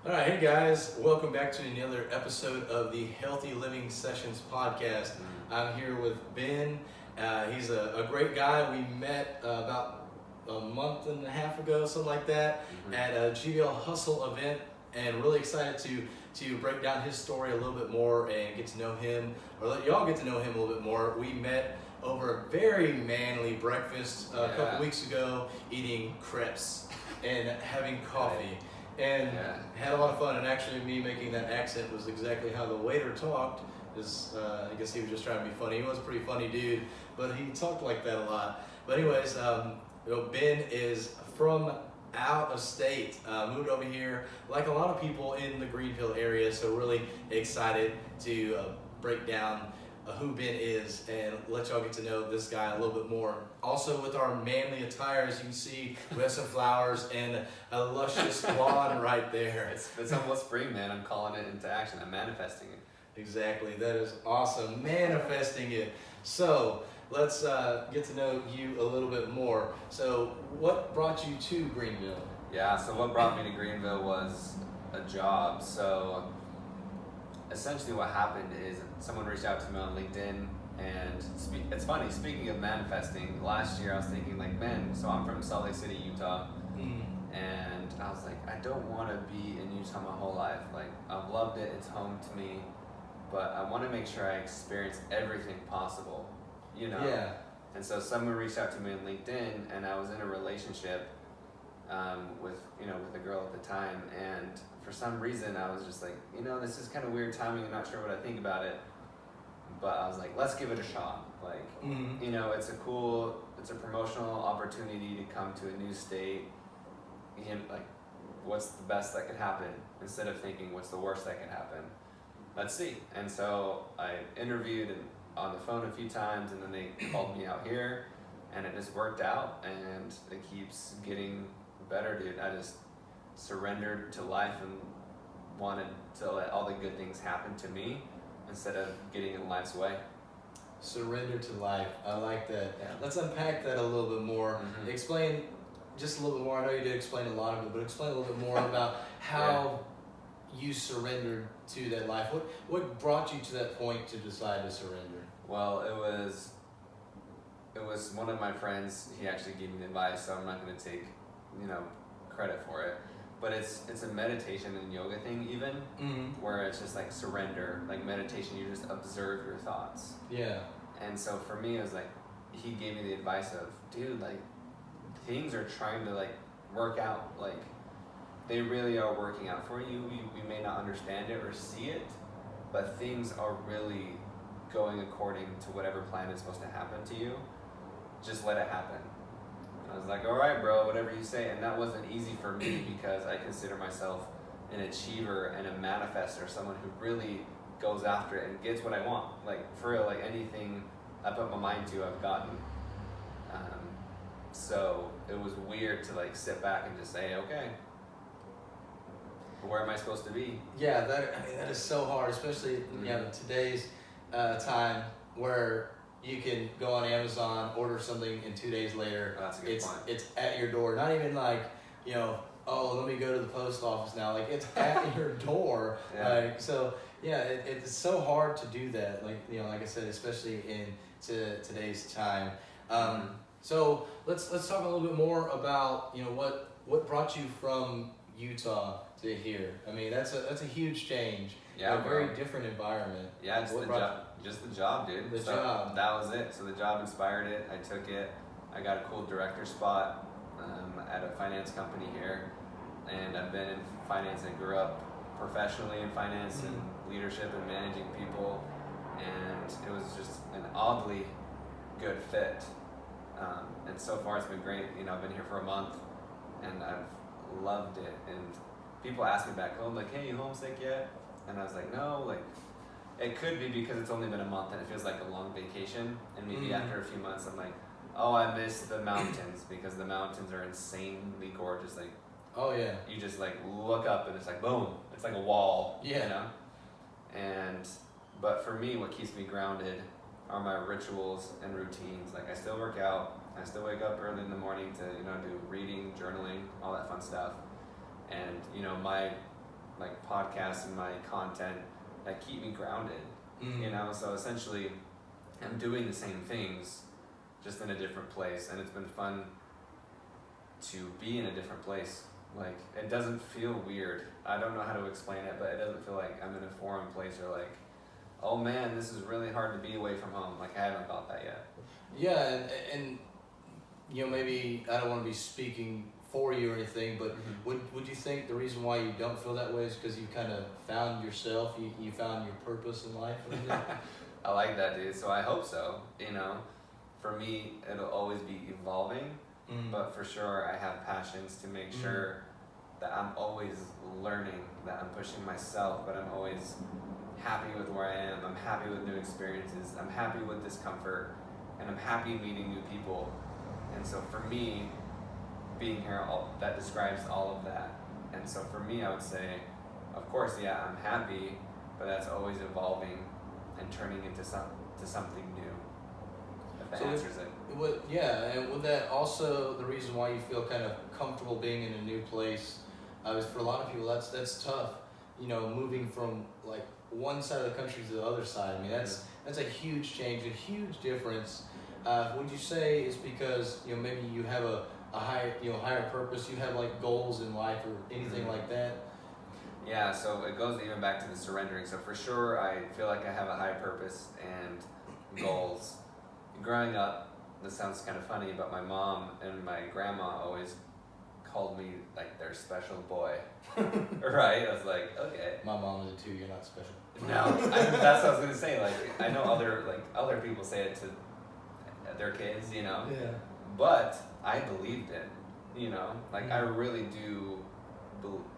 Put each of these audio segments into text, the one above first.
All right, hey guys, welcome back to another episode of the Healthy Living Sessions podcast. I'm here with Ben. He's a great guy. We met about a month and a half ago, something like that, at a GVL Hustle event, and really excited to break down his story a little bit more and get to know him, or let y'all get to know him a little bit more. We met over a very manly breakfast a couple weeks ago, eating crepes and having coffee. And had a lot of fun, and actually me making that accent was exactly how the waiter talked. I guess he was just trying to be funny. He was a pretty funny dude, but he talked like that a lot. But anyways, Ben is from out of state, moved over here like a lot of people in the Greenville area, so really excited to break down who Ben is and let y'all get to know this guy a little bit more. Also with our manly attire, as you can see, we have some flowers and a luscious lawn right there. It's almost spring, man. I'm calling it into action. I'm manifesting it. Exactly, that is awesome. Manifesting it. So let's get to know you a little bit more. So what brought you to Greenville? Yeah, so what brought me to Greenville was a job. So essentially what happened is someone reached out to me on LinkedIn, and it's funny, speaking of manifesting, last year I was thinking like, man, so I'm from Salt Lake City, Utah, and I was like, I don't want to be in Utah my whole life. Like, I've loved it, it's home to me, but I want to make sure I experience everything possible, you know? Yeah. And so someone reached out to me on LinkedIn, and I was in a relationship with a girl at the time, and for some reason I was just like, this is kind of weird timing, I'm not sure what I think about it, but I was like, let's give it a shot. Like, it's a promotional opportunity to come to a new state, like, what's the best that could happen, instead of thinking what's the worst that could happen. Let's see. And so I interviewed on the phone a few times, and then they called me out here, and it just worked out, and it keeps getting better, dude. I just surrendered to life and wanted to let all the good things happen to me instead of getting in life's way. Surrender to life. I like that. Yeah. Let's unpack that a little bit more. Explain just a little bit more. I know you did explain a lot of it, but explain a little bit more about how you surrendered to that life. What brought you to that point to decide to surrender? Well, it was one of my friends. He actually gave me the advice, so I'm not going to take credit for it, but it's a meditation and yoga thing, even where it's just like surrender. Like meditation, you just observe your thoughts. Yeah. And so for me, it was like, he gave me the advice of, dude, like, things are trying to like work out. Like, they really are working out for you. You may not understand it or see it, but things are really going according to whatever plan is supposed to happen to you. Just let it happen. I was like, all right, bro, whatever you say. And that wasn't easy for me because I consider myself an achiever and a manifester, someone who really goes after it and gets what I want. Like, for real, like anything I put my mind to, I've gotten. So it was weird to like sit back and just say, okay, where am I supposed to be? Yeah, that is so hard, especially in today's time where you can go on Amazon, order something, and 2 days later, that's a good point. It's at your door. Not even like, oh, let me go to the post office now. Like, it's at your door. Like, so yeah, it's so hard to do that. Like, like I said, especially in today's time. So let's talk a little bit more about what brought you from Utah to here. I mean, that's a huge change. Yeah, a very different environment. Yeah, it's just the job, dude. The job. That was it. So the job inspired it. I took it. I got a cool director spot at a finance company here, and I've been in finance. I grew up professionally in finance and leadership and managing people, and it was just an oddly good fit. And so far it's been great. I've been here for a month, and I've loved it. And people ask me back home, like, hey, you homesick yet? And I was like, no, like, it could be because it's only been a month and it feels like a long vacation. And maybe after a few months, I'm like, oh, I miss the mountains, because the mountains are insanely gorgeous. Like, oh yeah, you just like look up and it's like, boom, it's like a wall, but for me, what keeps me grounded are my rituals and routines. Like, I still work out, I still wake up early in the morning to, do reading, journaling, all that fun stuff. And, my like podcasts and my content that keep me grounded. You know, so essentially I'm doing the same things just in a different place, and it's been fun to be in a different place. Like, it doesn't feel weird. I don't know how to explain it, but it doesn't feel like I'm in a foreign place or like, oh man, this is really hard to be away from home. Like, I haven't thought that yet. Yeah, and you know, maybe I don't want to be speaking for you or anything, but would you think the reason why you don't feel that way is because you kind of found yourself, you found your purpose in life? I like that, dude. So I hope so. You know, for me, it'll always be evolving, but for sure I have passions to make sure that I'm always learning, that I'm pushing myself, but I'm always happy with where I am. I'm happy with new experiences. I'm happy with discomfort, and I'm happy meeting new people. And so for me, being here, that describes all of that. And so for me, I would say, of course, yeah, I'm happy, but that's always evolving and turning into something new. If that answers it. Yeah, and would that also the reason why you feel kind of comfortable being in a new place? Is for a lot of people that's tough. You know, moving from like one side of the country to the other side. I mean, that's a huge change, a huge difference. Would you say it's because, you know, maybe you have a higher purpose, you have like goals in life or anything like that? Yeah, so it goes even back to the surrendering. So for sure, I feel like I have a high purpose and goals. Growing up, this sounds kind of funny, but my mom and my grandma always called me like their special boy. Right? I was like, okay. My mom did too. You're not special. No, that's what I was gonna say. Like, I know other people say it to their kids, you know. Yeah. But I believed it, you know. Like, I really do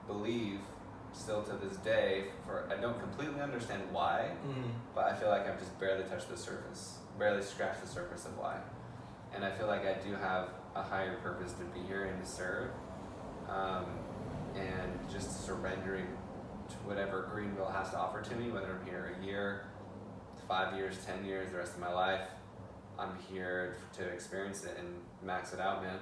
believe still to this day. I don't completely understand why, but I feel like I've just barely touched the surface, barely scratched the surface of why. And I feel like I do have a higher purpose to be here and to serve, and just surrendering to whatever Greenville has to offer to me, whether I'm here a year, 5 years, 10 years, the rest of my life. I'm here to experience it and max it out, man.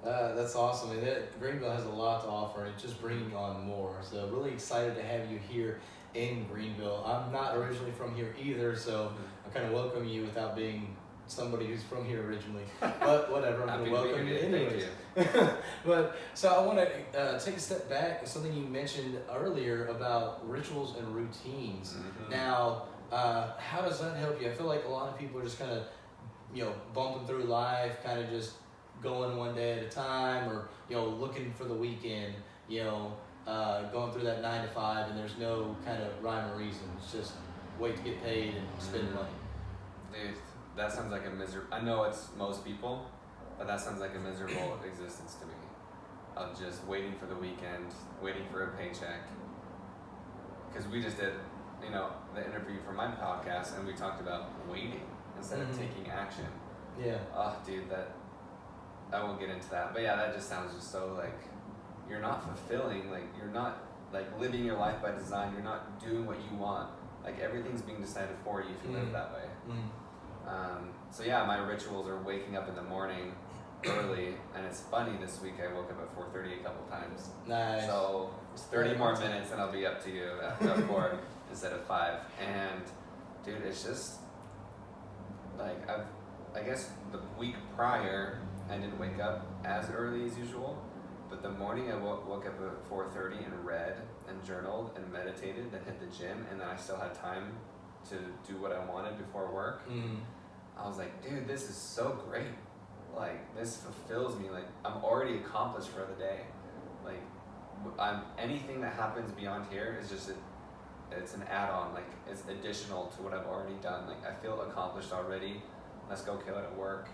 That's awesome. I mean, Greenville has a lot to offer, and it's just bringing on more. So really excited to have you here in Greenville. I'm not originally from here either, so I kind of welcome you without being somebody who's from here originally. But whatever, I'm going to welcome you anyways. But so I want to take a step back. Something you mentioned earlier about rituals and routines. Now, how does that help you? I feel like a lot of people are just kind of, you know, bumping through life, kind of just going one day at a time, or, you know, looking for the weekend, you know, going through that 9 to 5, and there's no kind of rhyme or reason. It's just wait to get paid and spend money. Dude, that sounds like a miserable. I know it's most people, but that sounds like a miserable existence to me. Of just waiting for the weekend, waiting for a paycheck. Because we just did, you know, the interview for my podcast, and we talked about waiting instead of taking action. Yeah. Oh, dude, I won't get into that. But yeah, that just sounds just so like, you're not fulfilling, like you're not like living your life by design, you're not doing what you want. Like everything's being decided for you if you live that way. So yeah, my rituals are waking up in the morning early, and it's funny, this week I woke up at 4:30 a couple times. Nice. So it's 30 more minutes and I'll be up to you at 4 instead of 5. And dude, it's just like, I guess the week prior I didn't wake up as early as usual, but the morning I woke up at 4:30 and read and journaled and meditated, then hit the gym, and then I still had time to do what I wanted before work. I was like, dude, this is so great. Like, this fulfills me. Like, I'm already accomplished for the day. Like, anything that happens beyond here is just it's an add-on. Like, it's additional to what I've already done. Like, I feel accomplished already. Let's go kill it at work.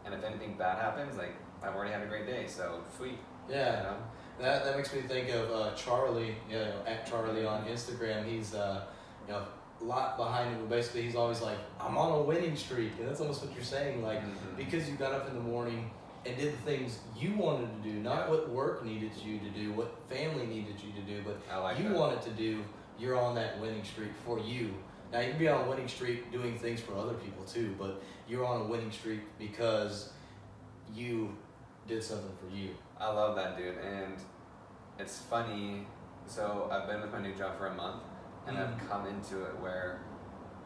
And if anything bad happens, like, I've already had a great day, so sweet. Yeah. You know? That makes me think of Charlie, you know, at Charlie on Instagram. He's you know, a lot behind him, but basically he's always like, I'm on a winning streak. And that's almost what you're saying, like, because you got up in the morning and did the things you wanted to do, not what work needed you to do, what family needed you to do, but you wanted to do. You're on that winning streak for you. Now, you can be on a winning streak doing things for other people too, but you're on a winning streak because you did something for you. I love that, dude. And it's funny. So I've been with my new job for a month, and I've come into it where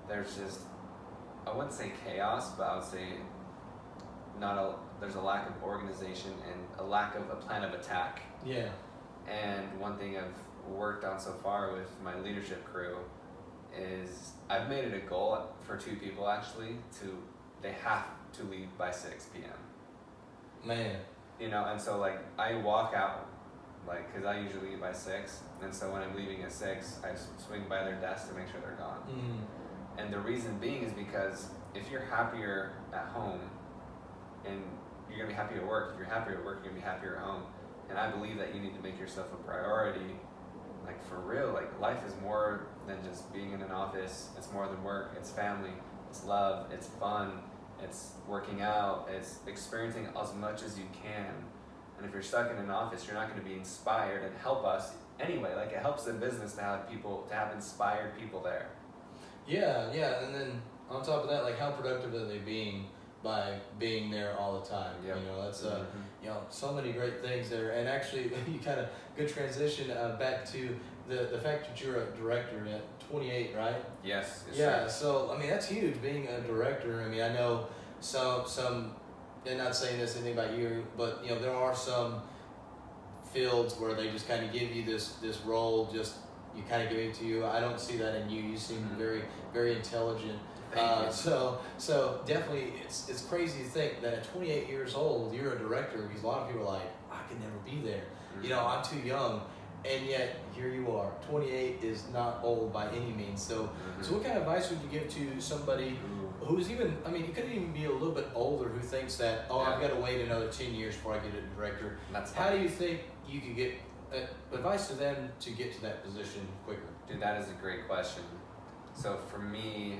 there's just, I wouldn't say chaos, but I would say there's a lack of organization and a lack of a plan of attack. Yeah. And one thing I've worked on so far with my leadership crew is I've made it a goal for 2 people actually they have to leave by 6 p.m. Man. You know, and so like I walk out, like, cause I usually leave by 6, and so when I'm leaving at 6, I swing by their desk to make sure they're gone. And the reason being is because if you're happier at home, and you're gonna be happy at work, if you're happier at work, you're gonna be happier at home. And I believe that you need to make yourself a priority, like for real. Like life is more than just being in an office. It's more than work. It's family. It's love. It's fun. It's working out. It's experiencing as much as you can. And if you're stuck in an office, you're not going to be inspired and help us anyway. Like it helps the business to have inspired people there. Yeah, and then on top of that, like how productive are they being by being there all the time? Yep. You know, that's you know, so many great things there. And actually, you kind of good transition back to the fact that you're a director at 28, right? Yes. Yeah. So I mean, that's huge being a director. I mean, I know some. And not saying this anything about you, but you know, there are some fields where they just kind of give you this role, just you kind of give it to you. I don't see that in you. You seem very, very intelligent. Thank you. So definitely, it's crazy to think that at 28 years old, you're a director, because a lot of people are like, I could never be there. You know, I'm too young. And yet, here you are. 28 is not old by any means. So what kind of advice would you give to somebody who's even, I mean, you could even be a little bit older, who thinks that, I've got to wait another 10 years before I get a director. How do you think you could get advice to them to get to that position quicker? Dude, that is a great question. So for me,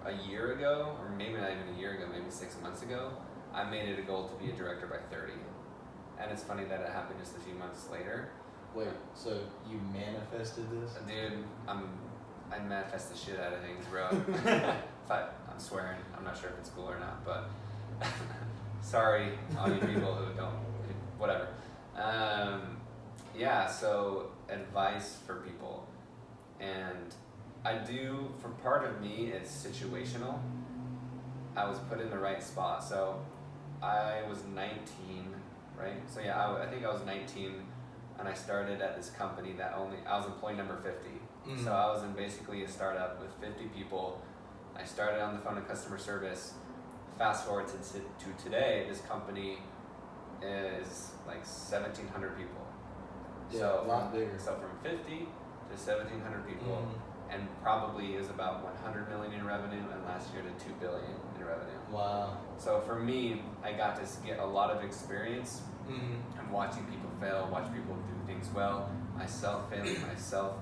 a year ago, or maybe not even a year ago, maybe 6 months ago, I made it a goal to be a director by 30. And it's funny that it happened just a few months later. Wait, so you manifested this? Dude, I manifest the shit out of things, bro. I'm swearing. I'm not sure if it's cool or not, but sorry, all you people who don't, whatever. Yeah, so advice for people. And I do, for part of me, it's situational. I was put in the right spot. So I was 19, right? So yeah, I think I was 19, and I started at this company that I was employee number 50. So I was in basically a startup with 50 people. I started on the phone in customer service. Fast forward to today, this company is like 1,700 people. Yeah, so a lot bigger. So from 50 to 1,700 people, and probably is about 100 million in revenue, and last year to 2 billion in revenue. Wow. So for me, I got to get a lot of experience. I'm watching people fail, watch people do things well, myself failing, myself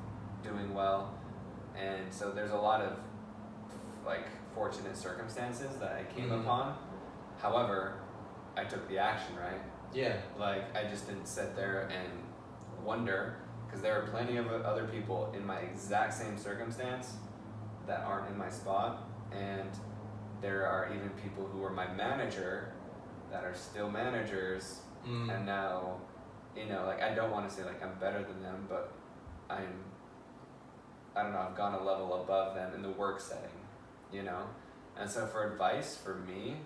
doing well. And so there's a lot of like fortunate circumstances that I came upon. However, I took the action, right? Yeah. Like I just didn't sit there and wonder, because there are plenty of other people in my exact same circumstance that aren't in my spot, and there are even people who were my manager that are still managers, and now, you know, like I don't want to say like I'm better than them, but I don't know, I've gone a level above them in the work setting, you know? And so for advice, for me,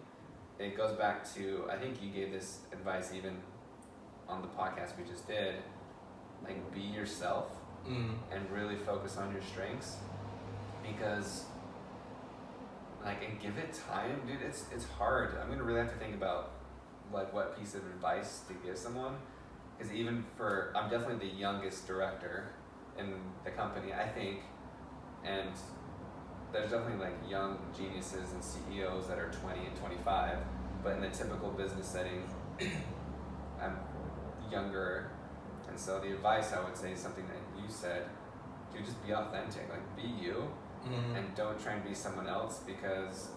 it goes back to, I think you gave this advice even on the podcast we just did, like be yourself and really focus on your strengths, because like, and give it time, dude, it's hard. I'm gonna really have to think about like what piece of advice to give someone, because I'm definitely the youngest director in the company, I think, and there's definitely like young geniuses and CEOs that are 20 and 25, but in the typical business setting, I'm younger. And so the advice I would say is something that you said, dude, just be authentic, like be you, and don't try and be someone else, because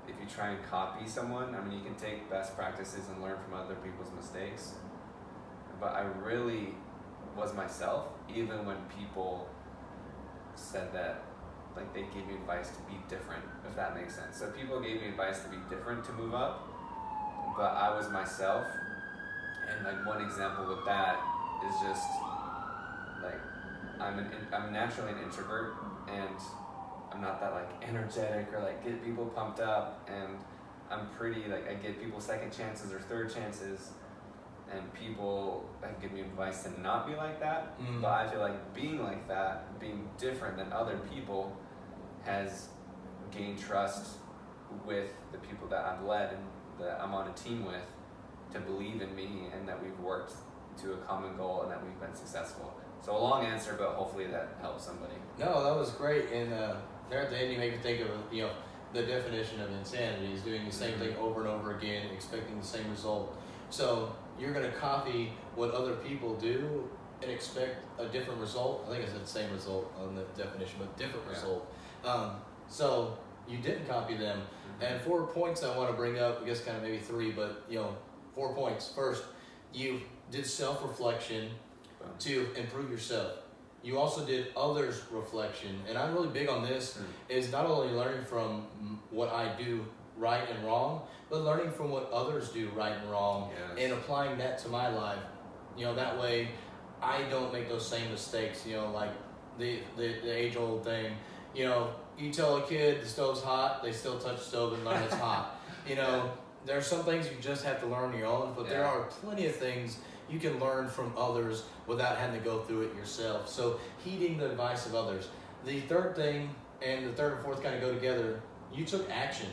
if you try and copy someone, I mean, you can take best practices and learn from other people's mistakes, but I really was myself, even when people said that, like they gave me advice to be different, if that makes sense. So people gave me advice to be different, to move up, but I was myself. And like one example with that is just like I'm naturally an introvert, and I'm not that like energetic or like get people pumped up, and I'm pretty like I give people second chances or third chances, and people have given me advice to not be like that. But I feel like being like that, being different than other people, has gained trust with the people that I've led and that I'm on a team with, to believe in me and that we've worked to a common goal and that we've been successful. So a long answer, but hopefully that helps somebody. No, that was great. And there at the end, you make me think of the definition of insanity is doing the same thing over and over again, expecting the same result. So you're going to copy what other people do and expect a different result. I think it's the same result on the definition, but different result. So you didn't copy them. And 4 points I want to bring up, I guess kind of maybe 3, but 4 points. First, you did self-reflection to improve yourself. You also did others' reflection. And I'm really big on this, is not only learning from what I do right and wrong, but learning from what others do right and wrong, and applying that to my life. That way I don't make those same mistakes, like the age-old thing. You tell a kid the stove's hot, they still touch the stove and learn it's hot. There are some things you just have to learn on your own, but there are plenty of things you can learn from others without having to go through it yourself. So heeding the advice of others. The third thing, and the third and fourth kind of go together, you took action.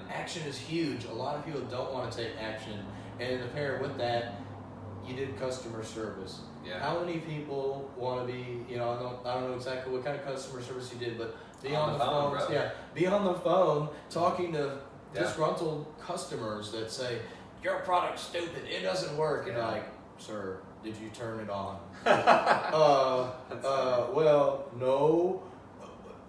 Action is huge. A lot of people don't want to take action. And to pair with that, you did customer service. How many people want to be, I don't know exactly what kind of customer service you did, but be on the phone. Be on the phone talking to disgruntled customers that say, your product's stupid, it doesn't work. And like, sir, did you turn it on? Well, no.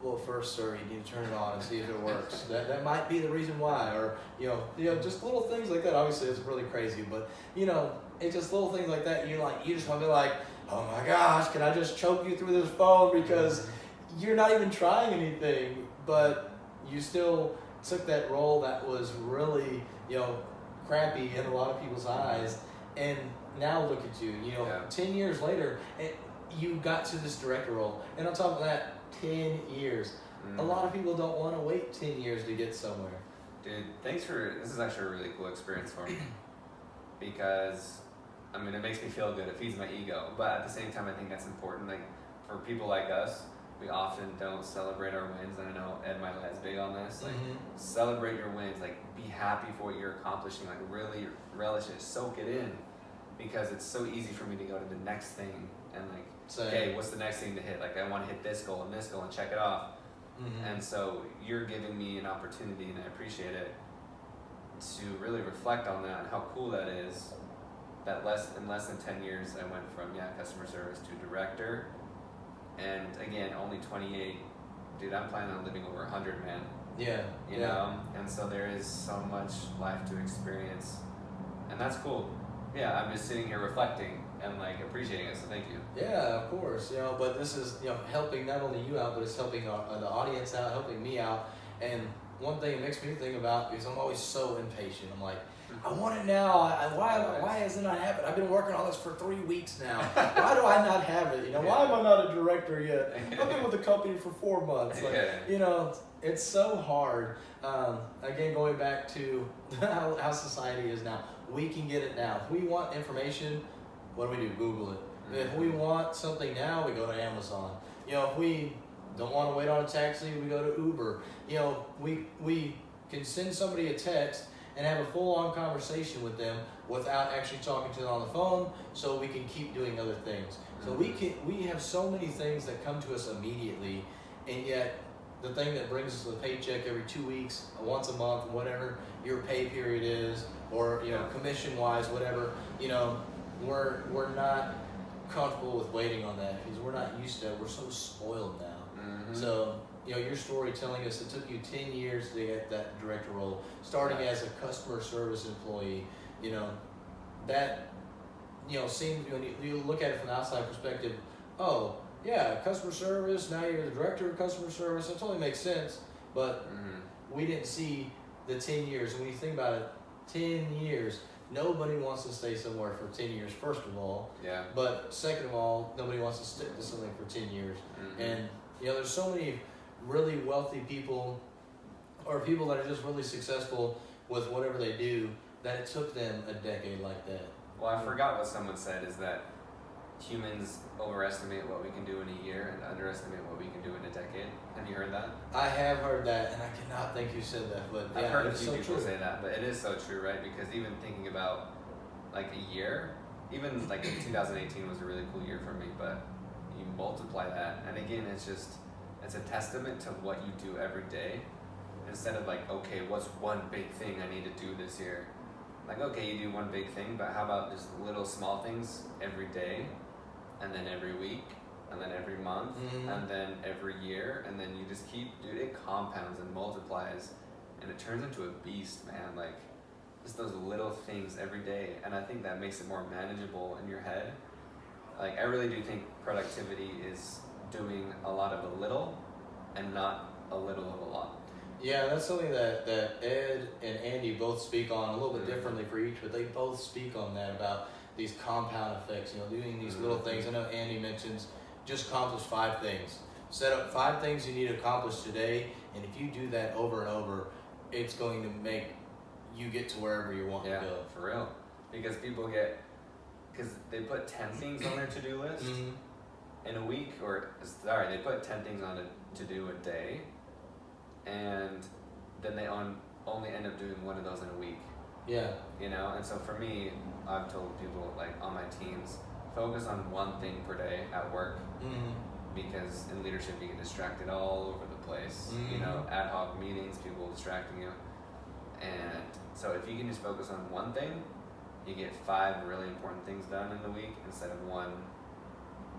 Well, first, sir, you need to turn it on and see if it works. That might be the reason why. Or, just little things like that. Obviously, it's really crazy, but, it's just little things like that. You just want to be like, oh my gosh, can I just choke you through this phone? Because you're not even trying anything, but you still took that role that was really, crappy in a lot of people's eyes. And now look at you, 10 years later, you got to this director role. And on top of that, 10 years. A lot of people don't want to wait 10 years to get somewhere. Dude, this is actually a really cool experience for me. Because, it makes me feel good. It feeds my ego. But at the same time, I think that's important. Like, for people like us, we often don't celebrate our wins. And I know Ed Milet is big on this. Like, celebrate your wins. Like, be happy for what you're accomplishing. Like, really relish it. Soak it in. Because it's so easy for me to go to the next thing and like, okay, what's the next thing to hit? Like, I want to hit this goal and check it off. And so you're giving me an opportunity, and I appreciate it, to really reflect on that and how cool that is. That in less than 10 years, I went from customer service to director, and again, only 28. Dude, I'm planning on living over 100, man. You know, and so there is so much life to experience, and that's cool. I'm just sitting here reflecting and like appreciating it, so thank you. Yeah, of course, but this is, helping not only you out, but it's helping the audience out, helping me out. And one thing it makes me think about, because I'm always so impatient, I'm like, I want it now. Why hasn't it happened? I've been working on this for 3 weeks now. Why do I not have it? Why am I not a director yet? I've been with the company for 4 months. Like, it's so hard. Again, going back to how society is now, we can get it now. If we want information, what do? Google it. If we want something now, we go to Amazon. If we don't want to wait on a taxi, we go to Uber. We can send somebody a text and have a full-on conversation with them without actually talking to them on the phone, so we can keep doing other things. So we have so many things that come to us immediately, and yet the thing that brings us a paycheck every 2 weeks, once a month, whatever your pay period is, or commission-wise, whatever, we're not comfortable with waiting on that because we're not used to it. We're so spoiled now. So, your story telling us it took you 10 years to get that director role, starting as a customer service employee, that, seems, when you look at it from the outside perspective, customer service, now you're the director of customer service, that totally makes sense, but we didn't see the 10 years. And when you think about it, 10 years, nobody wants to stay somewhere for 10 years, first of all. Yeah. But second of all, nobody wants to stick to something for 10 years. Mm-hmm. And, there's so many really wealthy people or people that are just really successful with whatever they do that it took them a decade like that. Well, I forgot what someone said is that humans overestimate what we can do in a year and underestimate what we can do in a decade. Have you heard that? I have heard that, and I cannot think who said that, but I've heard a few so people true. say that, but it is so true, right? Because even thinking about like a year, even like 2018 was a really cool year for me, but you multiply that, and again, it's a testament to what you do every day. Instead of like, okay, what's one big thing I need to do this year? Like, okay, you do one big thing, but how about just little small things every day, and then every week, and then every month, and then every year, and then you just keep, dude, it compounds and multiplies, and it turns into a beast, man. Like, just those little things every day, and I think that makes it more manageable in your head. Like, I really do think productivity is doing a lot of a little, and not a little of a lot. Yeah, that's something that Ed and Andy both speak on a little bit differently for each, but they both speak on that about these compound effects, doing these little things. I know Andy mentions just accomplish 5 things. Set up 5 things you need to accomplish today, and if you do that over and over, it's going to make you get to wherever you want to go. For real. Because because they put 10 things on their to-do list in a week, they put 10 things on a to-do a day, and then they only end up doing one of those in a week. Yeah. And so for me, I've told people like on my teams, focus on one thing per day at work, because in leadership you get distracted all over the place. Ad hoc meetings, people distracting you, and so if you can just focus on one thing, you get 5 really important things done in the week instead of one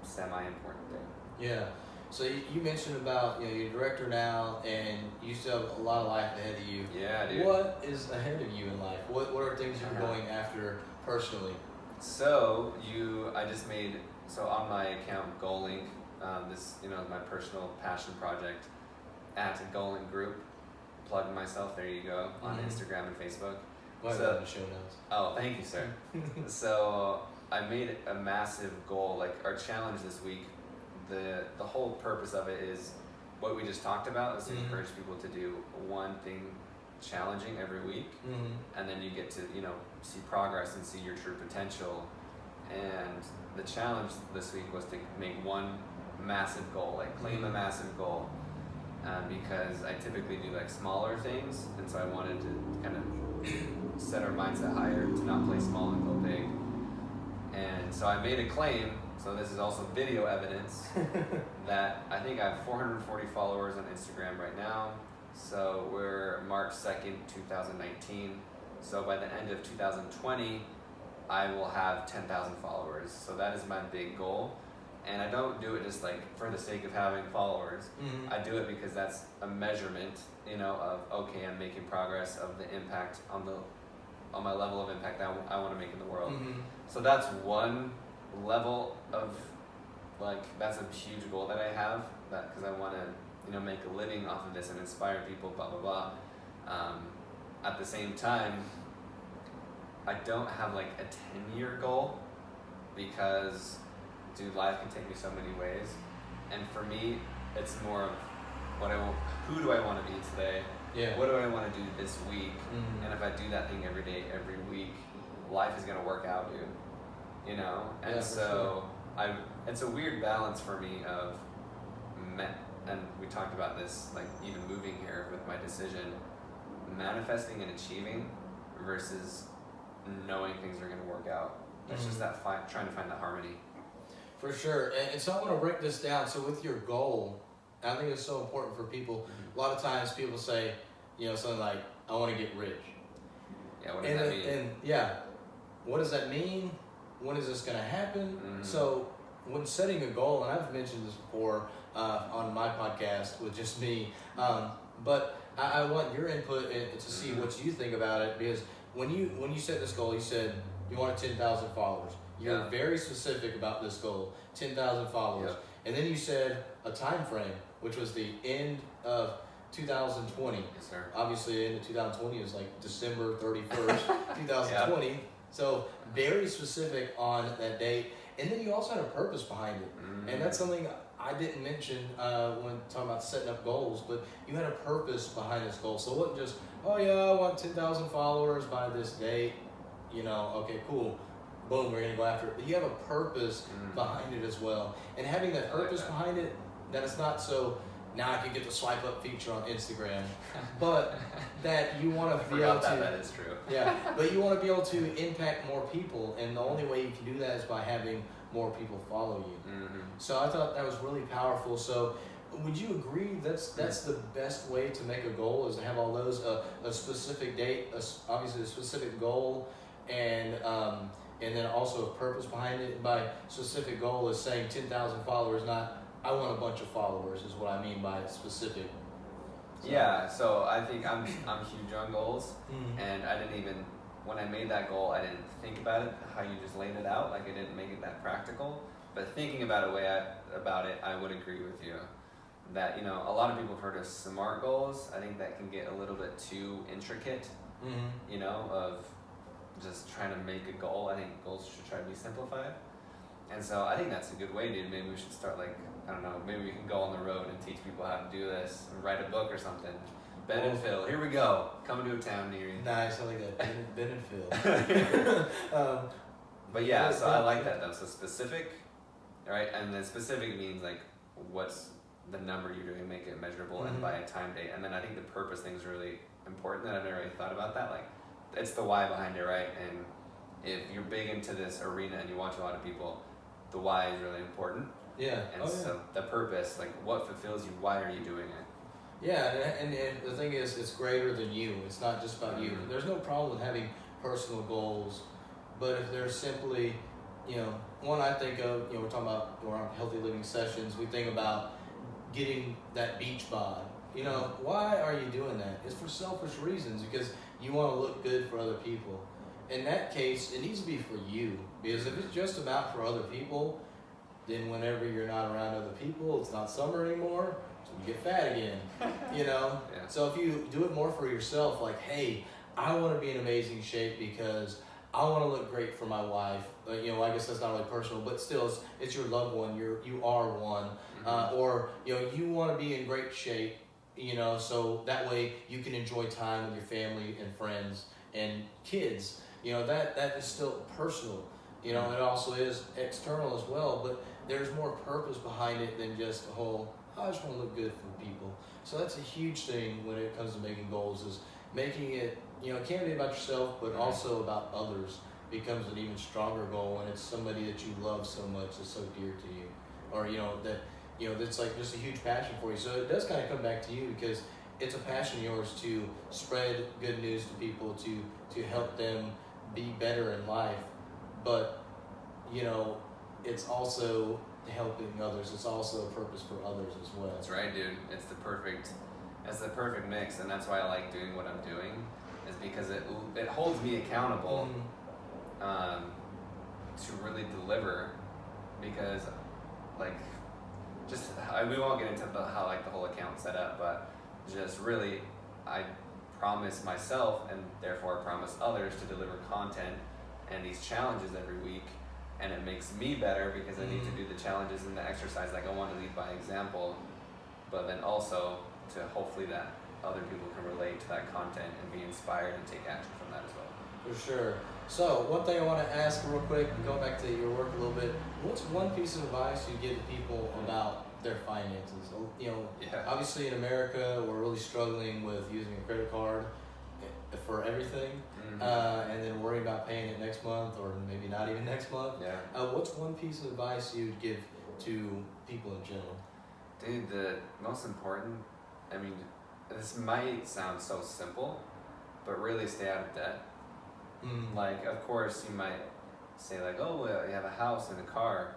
semi-important thing. Yeah. So you mentioned about you're a director now, and you still have a lot of life ahead of you. Yeah, dude. What is ahead of you in life? What are things you're going after personally? So I just made on my account GoalLink, this my personal passion project at GoalLink Group. Plug myself. There you go on Instagram and Facebook. Well, so, in the show notes. Oh, thank you, sir. So I made a massive goal, like our challenge this week. The whole purpose of it is what we just talked about, is to encourage people to do one thing challenging every week, and then you get to see progress and see your true potential. And the challenge this week was to make one massive goal, like claim a massive goal, because I typically do like smaller things, and so I wanted to kind of set our mindset higher to not play small and go big. And so I made a claim. So this is also video evidence that I think I have 440 followers on Instagram right now. So we're March 2nd, 2019. So by the end of 2020, I will have 10,000 followers. So that is my big goal. And I don't do it just like for the sake of having followers. I do it because that's a measurement, of, okay, I'm making progress of the impact on my level of impact that I want to make in the world. So that's one level of, that's a huge goal that I have, because I want to make a living off of this and inspire people, blah blah blah. At the same time, I don't have like a 10-year goal, because dude, life can take me so many ways, and for me it's more of who do I want to be today, what do I want to do this week, and if I do that thing every day, every week, life is going to work out, dude. And so it's a weird balance for me of, and we talked about this, like even moving here with my decision, manifesting and achieving versus knowing things are going to work out. It's just that trying to find that harmony. For sure. And so I want to break this down. So with your goal, I think it's so important for people. A lot of times people say, something like, I want to get rich. Yeah, what does that mean? And what does that mean? When is this going to happen? So when setting a goal, and I've mentioned this before on my podcast with just me, but I want your input to see what you think about it, because when you set this goal, you said you wanted 10,000 followers. You're very specific about this goal, 10,000 followers. And then you said a time frame, which was the end of 2020. Yes, sir. Obviously, the end of 2020 is like December 31st, 2020. So very specific on that date. And then you also had a purpose behind it. And that's something I didn't mention when talking about setting up goals, but you had a purpose behind this goal. So it wasn't just, oh yeah, I want 10,000 followers by this date, okay, cool. Boom, we're gonna go after it. But you have a purpose behind it as well. And having that purpose behind it, that it's not so, now I can get the swipe up feature on Instagram, but that you want to be able to. That is true. Yeah, but you want to be able to impact more people, and the only way you can do that is by having more people follow you. So I thought that was really powerful. So would you agree that's the best way to make a goal, is to have all those, a specific date, obviously a specific goal, and then also a purpose behind it. And by specific goal is saying 10,000 followers, not I want a bunch of followers, is what I mean by specific. Yeah, so I think I'm huge on goals, and I didn't even, when I made that goal, I didn't think about it how you just laid it out. Like, I didn't make it that practical. But thinking about it, I would agree with you that a lot of people have heard of SMART goals. I think that can get a little bit too intricate. Of just trying to make a goal. I think goals should try to be simplified. And so I think that's a good way, dude. Maybe we should start, like, I don't know, maybe we can go on the road and teach people how to do this, and write a book or something. Ben and Phil, here we go. Coming to a town near you. Nice, I like that. Ben and Phil. But yeah, so I like that though. So specific, right? And then specific means like what's the number you're doing, make it measurable, and by a time date. And then I think the purpose thing is really important, that I've never really thought about that. Like, it's the why behind it, right? And if you're big into this arena and you watch a lot of people, the why is really important. Yeah. And so the purpose, like what fulfills you, why are you doing it? Yeah, and the thing is, it's greater than you. It's not just about you. There's no problem with having personal goals, but if they're simply, one I think of, we're talking about our healthy living sessions, we think about getting that beach bod. Why are you doing that? It's for selfish reasons, because you want to look good for other people. In that case, it needs to be for you, because if it's just about for other people, then whenever you're not around other people, it's not summer anymore, so you get fat again, Yeah. So if you do it more for yourself, like, hey, I want to be in amazing shape because I want to look great for my wife. I guess that's not really personal, but still, it's your loved one. You are one, or you want to be in great shape. So that way you can enjoy time with your family and friends and kids. That is still personal. It also is external as well, but there's more purpose behind it than just the whole, I just want to look good for people. So that's a huge thing when it comes to making goals, is making it, it can't be about yourself, but also about others becomes an even stronger goal when it's somebody that you love so much, that's so dear to you, or, that's like just a huge passion for you. So it does kind of come back to you, because it's a passion of yours to spread good news to people, to help them be better in life. But, it's also helping others. It's also a purpose for others as well. That's right, dude. It's the perfect mix, and that's why I like doing what I'm doing, is because it holds me accountable to really deliver, because we won't get into how the whole account's set up, but just really I promise myself, and therefore I promise others, to deliver content and these challenges every week. And it makes me better because I need to do the challenges and the exercise. Like, I want to lead by example, but then also to hopefully that other people can relate to that content and be inspired and take action from that as well. For sure. So one thing I want to ask real quick, going back to your work a little bit, what's one piece of advice you give to people about their finances? Obviously in America, we're really struggling with using a credit card for everything. And then worry about paying it next month, or maybe not even next month. Yeah. What's one piece of advice you'd give to people in general? Dude, the most important, this might sound so simple, but really stay out of debt. Like, of course, you might say oh, well, you have a house and a car.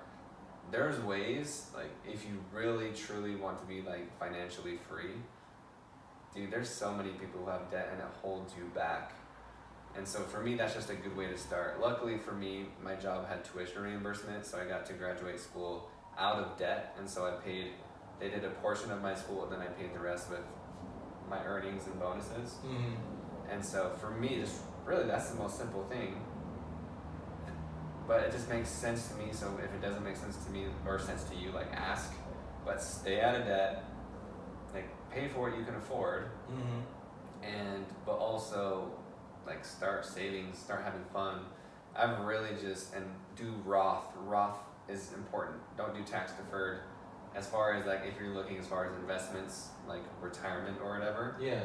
There's ways, if you really, truly want to be, financially free, dude, there's so many people who have debt and it holds you back. And so for me, that's just a good way to start. Luckily for me, my job had tuition reimbursement, so I got to graduate school out of debt. And so they did a portion of my school, and then I paid the rest with my earnings and bonuses. And so for me, just really, that's the most simple thing. but it just makes sense to me. So if it doesn't make sense to me or sense to you, like ask, but stay out of debt, like pay for what you can afford, but also like start saving, start having fun. I've really and do Roth. Roth is important. Don't do tax deferred. As far as like if you're looking as far as investments, like retirement or whatever. Yeah.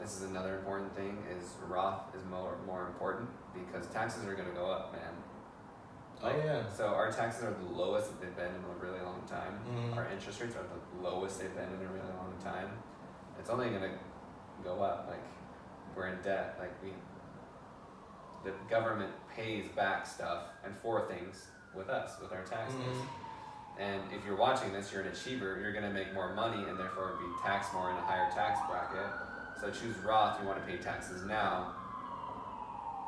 This is another important thing, is Roth is more important because taxes are gonna go up, man. Like, oh yeah. So our taxes are the lowest that they've been in a really long time. Our interest rates are the lowest they've been in a really long time. It's only gonna go up. Like we're in debt. Like the government pays back stuff and for things with us, with our taxes. And if you're watching this, you're an achiever, you're gonna make more money and therefore be taxed more in a higher tax bracket. So choose Roth, you wanna pay taxes now.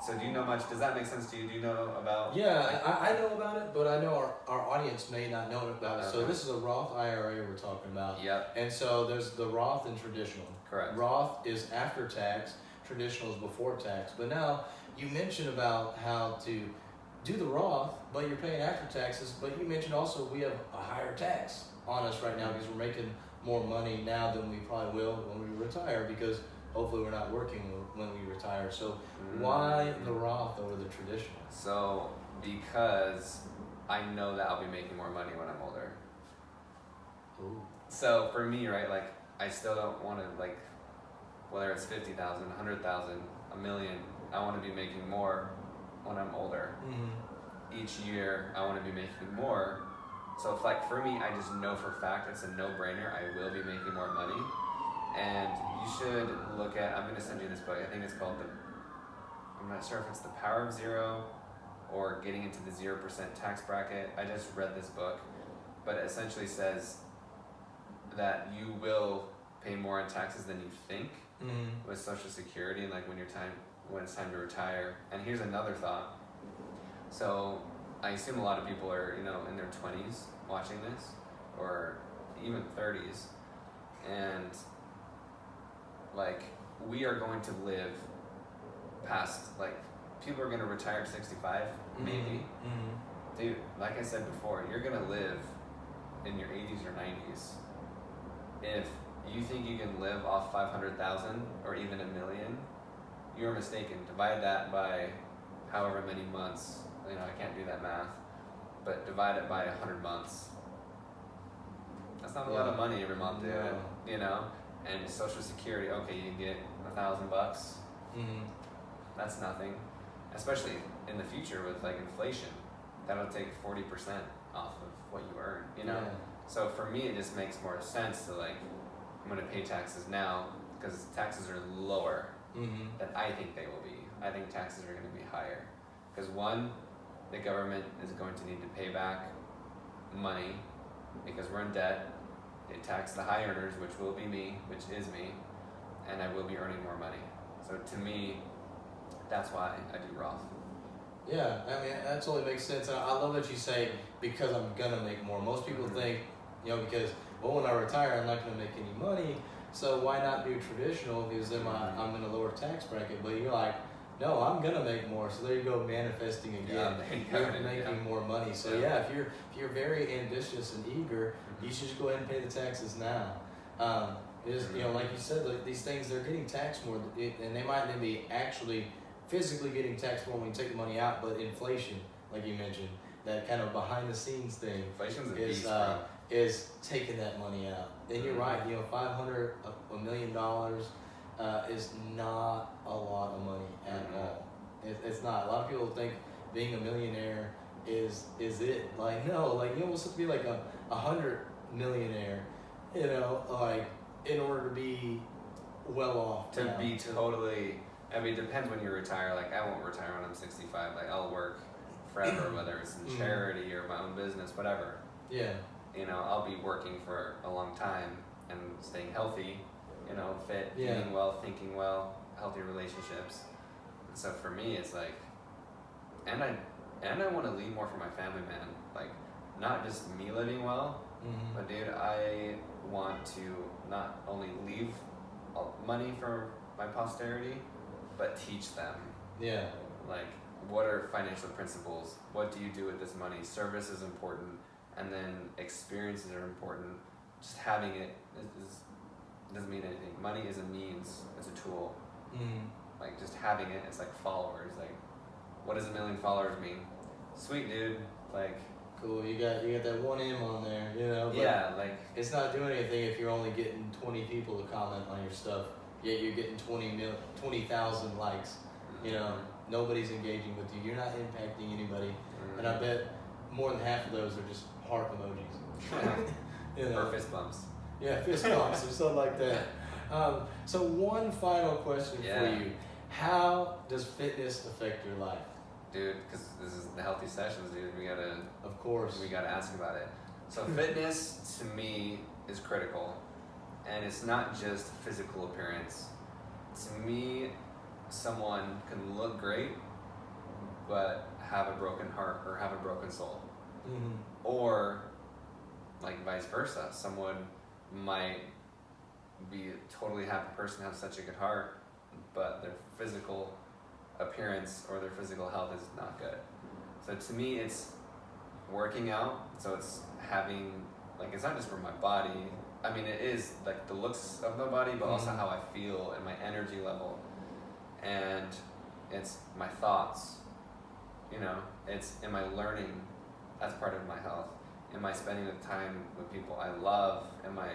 So do you know much, does that make sense to you? Do you know about? Yeah, I know about it, but I know our audience may not know about it. Okay. So this is a Roth IRA we're talking about. Yep. And so there's the Roth and traditional. Correct. Roth is after tax, traditional is before tax. But now you mentioned about how to do the Roth, but you're paying after taxes, but you mentioned also we have a higher tax on us right now because we're making more money now than we probably will when we retire, because hopefully we're not working when we retire. So why the Roth over the traditional? So because I know that I'll be making more money when I'm older. Ooh. So for me, right, like I still don't want to, like, whether it's 50,000, 100,000, a million, I want to be making more when I'm older. Each year I want to be making more. So it's like, for me, I just know for a fact it's a no-brainer. I will be making more money. And you should look at, I'm going to send you this book. I think it's called I'm not sure if it's The Power of Zero or Getting into the 0% Tax Bracket. I just read this book, but it essentially says that you will pay more in taxes than you think with Social Security, and like when it's time to retire. And here's another thought. So I assume a lot of people are, in their 20s watching this, or even 30s, and like we are going to live past, like, people are going to retire at 65, maybe. Dude, like I said before, you're going to live in your 80s or 90s. If you think you can live off 500,000 or even $1 million, you're mistaken. Divide that by however many months. I can't do that math, but divide it by 100 months. That's not a lot of money every month, dude. And Social Security, okay, you get $1,000. That's nothing, especially in the future with like inflation. That'll take 40% off of what you earn. So for me, it just makes more sense to, like, I'm gonna pay taxes now because taxes are lower than I think they will be. I think taxes are gonna be higher because, one, the government is going to need to pay back money because we're in debt. They tax the high earners, which will be me, which is me, and I will be earning more money. So to me, that's why I do Roth. Yeah, I mean, that totally makes sense. And I love that you say, because I'm gonna make more. Most people think, because, when I retire, I'm not gonna make any money, so why not do traditional, because then I'm in a lower tax bracket. But you're like, no, I'm gonna make more. So there you go, manifesting again. You're making more money. So if you're very ambitious and eager, you should just go ahead and pay the taxes now. Like you said, like, these things, they're getting taxed more, and they might then be actually physically getting taxed more when you take the money out. But inflation, like you mentioned, that kind of behind the scenes thing, inflation's a beast, bro. Is taking that money out. And you're right, $500, $1 million is not a lot of money at all. It's not. A lot of people think being a millionaire is it. Like, no, like, you're supposed to be like a 100 millionaire, like, in order to be well off. To be totally, I mean, it depends when you retire. Like, I won't retire when I'm 65. Like, I'll work forever, whether it's in charity or my own business, whatever. Yeah. I'll be working for a long time and staying healthy, fit, eating well, thinking well, healthy relationships. And so for me, it's like, and I want to leave more for my family, man. Like, not just me living well, but dude, I want to not only leave money for my posterity, but teach them. Yeah. Like, what are financial principles? What do you do with this money? Service is important, and then experiences are important. Just having it doesn't mean anything. Money is a means, it's a tool. Like just having it, it's like followers. Like, what does 1 million followers mean? Sweet, dude. Like, cool. You got that 1 M on there, you know. But yeah, like it's not doing anything if you're only getting 20 people to comment on your stuff. Yet you're getting 20,000 likes. You know, nobody's engaging with you. You're not impacting anybody. And I bet more than half of those are just heart emojis. You know? or fist bumps. Yeah, fist bumps or something like that. So one final question for you. How does fitness affect your life? Dude, because this is the healthy sessions, dude. We gotta ask about it. So fitness to me is critical, and it's not just physical appearance. To me, someone can look great, but have a broken heart or have a broken soul, or like vice versa. Someone might be a totally happy person, have such a good heart, but their physical appearance or their physical health is not good. So to me, it's working out. So it's having, like, it's not just for my body. I mean, it is like the looks of my body, but also how I feel and my energy level. And it's my thoughts, you know, it's, am I learning? That's part of my health. Am I spending the time with people I love? Am I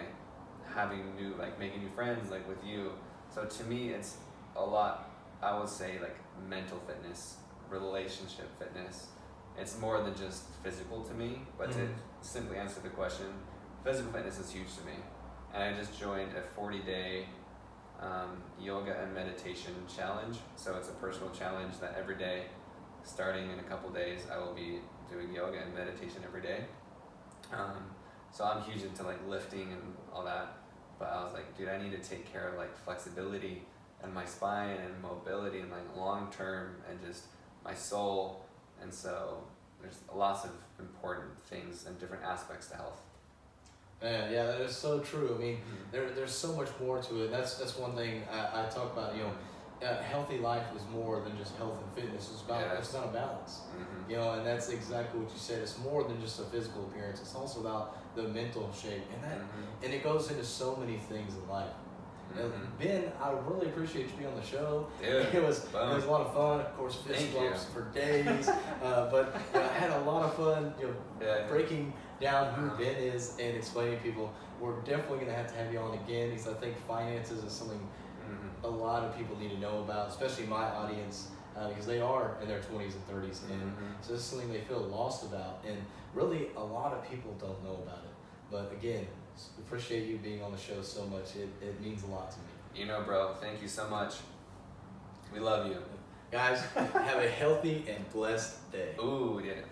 having making new friends, like with you? So to me, it's a lot, I would say, like mental fitness, relationship fitness. It's more than just physical to me, but to simply answer the question, physical fitness is huge to me. And I just joined a 40-day yoga and meditation challenge. So it's a personal challenge that every day, starting in a couple days, I will be doing yoga and meditation every day. So I'm huge into like lifting and all that, but I was like, dude, I need to take care of like flexibility and my spine and mobility and like long term and just my soul. And so there's lots of important things and different aspects to health. Man, yeah, that is so true. I mean, there's so much more to it. That's one thing I talk about. You know, healthy life is more than just health and fitness. It's about a balance. You know, and that's exactly what you said. It's more than just a physical appearance. It's also about the mental shape, and that and it goes into so many things in life. Ben, I really appreciate you being on the show. Dude, it was a lot of fun. Of course, fist bumps for days, but you know, I had a lot of fun. You know, breaking down who Ben is and explaining to people. We're definitely going to have you on again because I think finances is something a lot of people need to know about, especially my audience, because they are in their 20s and 30s, and so this is something they feel lost about, and really a lot of people don't know about it. But again, appreciate you being on the show so much. It means a lot to me. You know, bro, thank you so much. We love you. Guys, have a healthy and blessed day. Ooh, yeah.